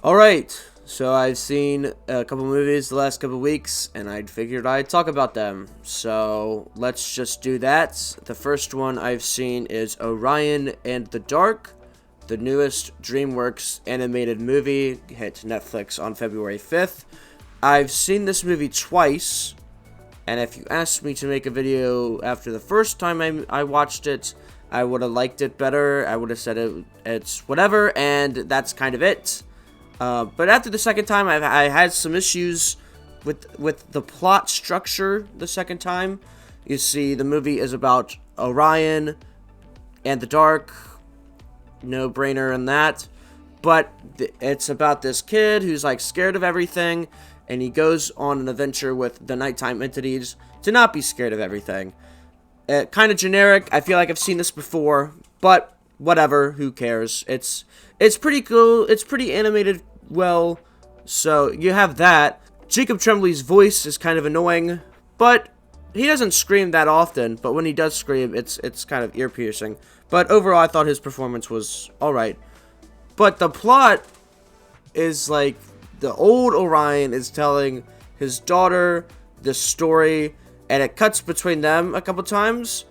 Alright, so I've seen a couple movies the last couple weeks, and I figured I'd talk about them. So let's just do that. The first one I've seen is Orion and the Dark, the newest DreamWorks animated movie, hit Netflix on February 5th. I've seen this movie twice, and if you asked me to make a video after the first time I watched it, I would have liked it better. I would have said it's whatever, and that's kind of it. But after the second time, I had some issues with the plot structure the second time. You see, the movie is about Orion and the Dark. No brainer in that. But it's about this kid who's like scared of everything, and he goes on an adventure with the nighttime entities to not be scared of everything. Kind of generic. I feel like I've seen this before, but whatever. Who cares? It's pretty cool. It's pretty animated well, so you have that. Jacob Tremblay's voice is kind of annoying, but he doesn't scream that often. But when he does scream, it's kind of ear piercing. But overall, I thought his performance was all right. But the plot is like the old Orion is telling his daughter this story, and it cuts between them a couple times.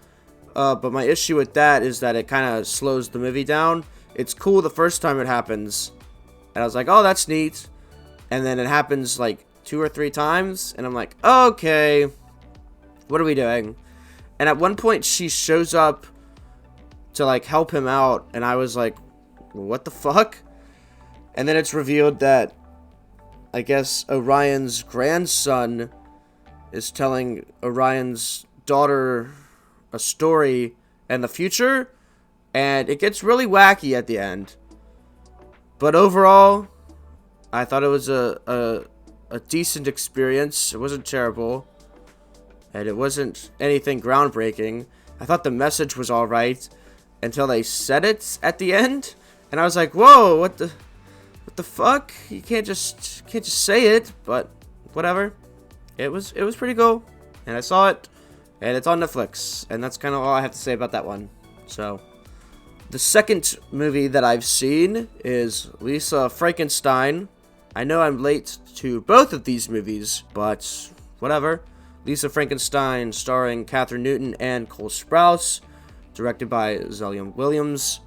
But my issue with that is that it kind of slows the movie down. It's cool the first time it happens, and I was like, oh, that's neat. And then it happens like 2 or 3 times, and I'm like, okay, what are we doing? And at one point, she shows up to like help him out, and I was like, what the fuck? And then it's revealed that I guess Orion's grandson is telling Orion's daughter a story in the future, and it gets really wacky at the end. But overall, I thought it was a decent experience. It wasn't terrible, and it wasn't anything groundbreaking. I thought the message was all right until they said it at the end, and I was like, "Whoa, what the fuck? You can't just say it." But whatever. It was pretty cool, and I saw it, and it's on Netflix, and that's kind of all I have to say about that one. So, the second movie that I've seen is Lisa Frankenstein. I know I'm late to both of these movies, but whatever. Lisa Frankenstein, starring Katherine Newton and Cole Sprouse, directed by Zillian Williams.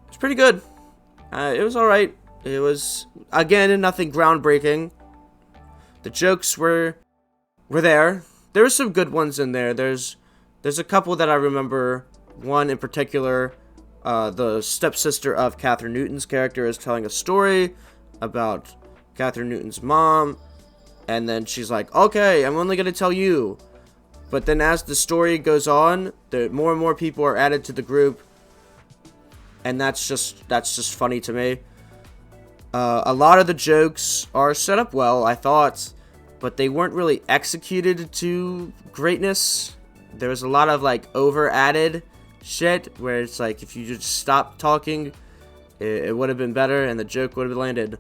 It's pretty good. It was alright. It was, again, nothing groundbreaking. The jokes were there. There were some good ones in there. There's a couple that I remember. One in particular, the stepsister of Katherine Newton's character is telling a story about Katherine Newton's mom, and then she's like, okay, I'm only going to tell you. But then as the story goes on, more and more people are added to the group, and that's just funny to me. A lot of the jokes are set up well, I thought, but they weren't really executed to greatness. There was a lot of like over added shit where it's like if you just stopped talking, it would have been better and the joke would have landed.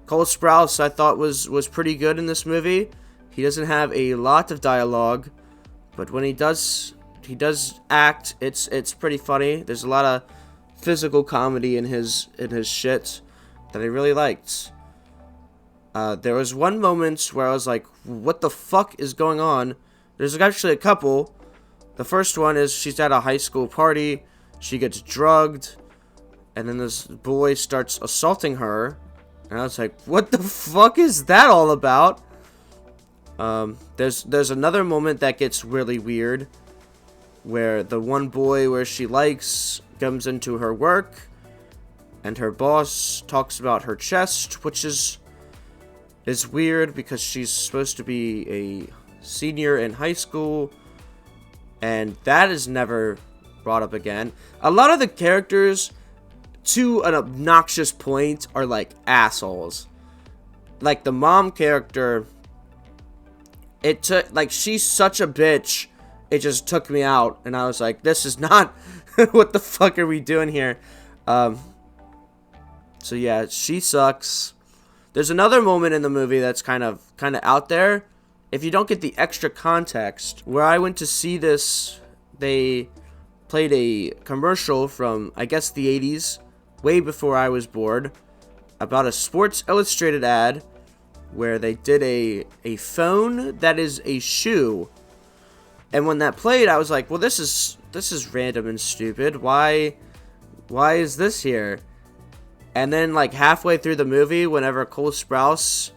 Cole Sprouse, I thought was pretty good in this movie. He doesn't have a lot of dialogue, but when he does act, it's pretty funny. There's a lot of physical comedy in his shit that I really liked. There was one moment where I was like, what the fuck is going on? There's actually a couple. The first one is she's at a high school party. She gets drugged, and then this boy starts assaulting her. And I was like, what the fuck is that all about? There's another moment that gets really weird, where the one boy where she likes comes into her work, and her boss talks about her chest, which is weird because she's supposed to be a senior in high school, and that is never brought up again. A lot of the characters, to an obnoxious point, are like assholes. Like the mom character, it took, like, she's such a bitch, it just took me out, and I was like, this is not what the fuck are we doing here? So yeah, she sucks. There's another moment in the movie that's kind of out there. If you don't get the extra context, where I went to see this, they played a commercial from, I guess, the 80s, way before I was born, about a Sports Illustrated ad where they did a phone that is a shoe. And when that played, I was like, well, this is random and stupid. Why is this here? And then, like, halfway through the movie, whenever Cole Sprouse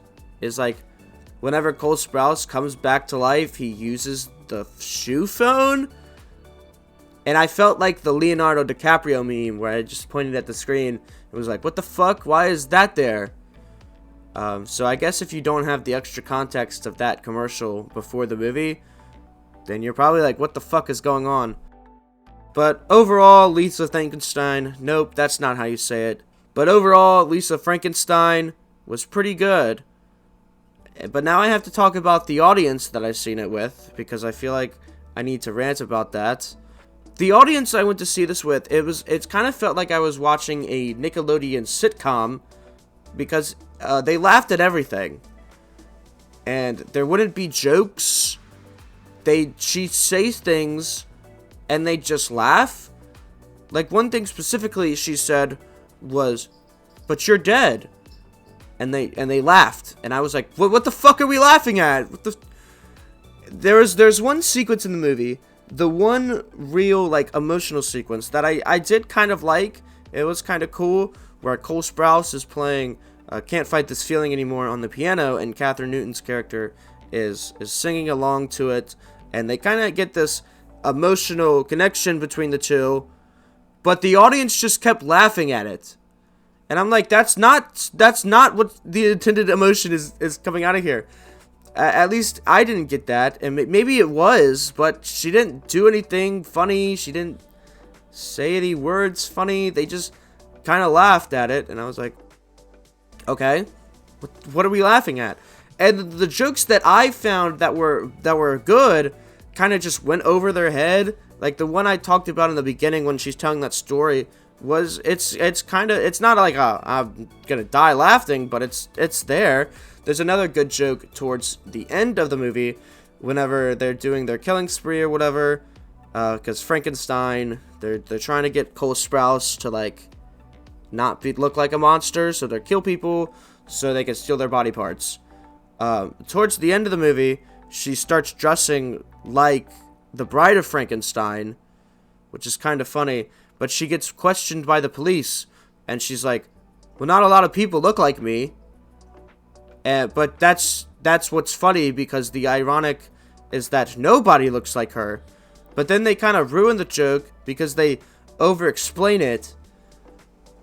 comes back to life, he uses the shoe phone. And I felt like the Leonardo DiCaprio meme where I just pointed at the screen. It was like, what the fuck? Why is that there? So I guess if you don't have the extra context of that commercial before the movie, then you're probably like, what the fuck is going on? But overall, Lisa Frankenstein, nope, that's not how you say it. But overall, Lisa Frankenstein was pretty good. But now I have to talk about the audience that I've seen it with, because I feel like I need to rant about that. The audience I went to see this with, it kind of felt like I was watching a Nickelodeon sitcom, because they laughed at everything. And there wouldn't be jokes. She'd say things, and they'd just laugh. Like, one thing specifically she said was, "But you're dead." And they laughed, and I was like, "What the fuck are we laughing at?" There's one sequence in the movie, the one real, like, emotional sequence that I did kind of like. It was kind of cool, where Cole Sprouse is playing "Can't Fight This Feeling Anymore" on the piano, and Catherine Newton's character is singing along to it, and they kind of get this emotional connection between the two, but the audience just kept laughing at it. And I'm like, that's not what the intended emotion is coming out of here. At least I didn't get that, and maybe it was, but she didn't do anything funny. She didn't say any words funny. They just kind of laughed at it, and I was like, okay, what are we laughing at? And the jokes that I found that were good kind of just went over their head. Like the one I talked about in the beginning when she's telling that story was, it's not like I'm gonna die laughing, but it's there. There's another good joke towards the end of the movie, whenever they're doing their killing spree or whatever, because Frankenstein, they're trying to get Cole Sprouse to, like, not look like a monster, so they kill people so they can steal their body parts. Towards the end of the movie, she starts dressing like the bride of Frankenstein, which is kind of funny. But she gets questioned by the police, and she's like, well, not a lot of people look like me. But that's what's funny, because the ironic is that nobody looks like her. But then they kind of ruin the joke, because they over-explain it.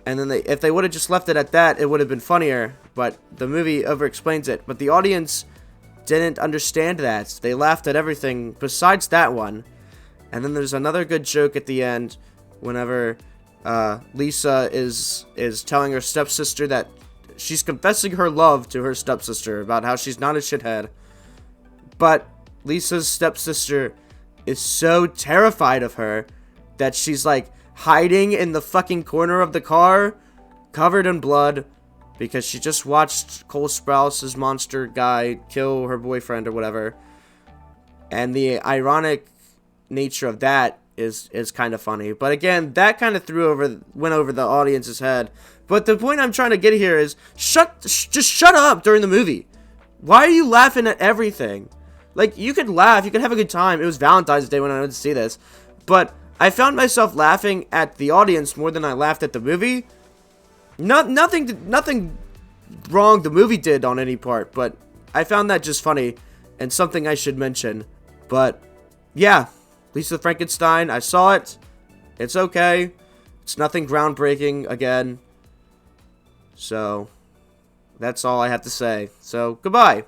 And then if they would have just left it at that, it would have been funnier. But the movie over-explains it. But the audience didn't understand that. They laughed at everything besides that one. And then there's another good joke at the end, whenever Lisa is telling her stepsister that she's confessing her love to her stepsister about how she's not a shithead. But Lisa's stepsister is so terrified of her that she's, like, hiding in the fucking corner of the car, covered in blood, because she just watched Cole Sprouse's monster guy kill her boyfriend or whatever. And the ironic nature of that is kind of funny. But again, that kind of went over the audience's head. But the point I'm trying to get here is, just shut up during the movie. Why are you laughing at everything? Like, you could laugh, you could have a good time. It was Valentine's Day when I went to see this. But I found myself laughing at the audience more than I laughed at the movie. Nothing wrong the movie did on any part, but I found that just funny and something I should mention. But yeah, Lisa Frankenstein, I saw it. It's okay. It's nothing groundbreaking again. So that's all I have to say. So goodbye.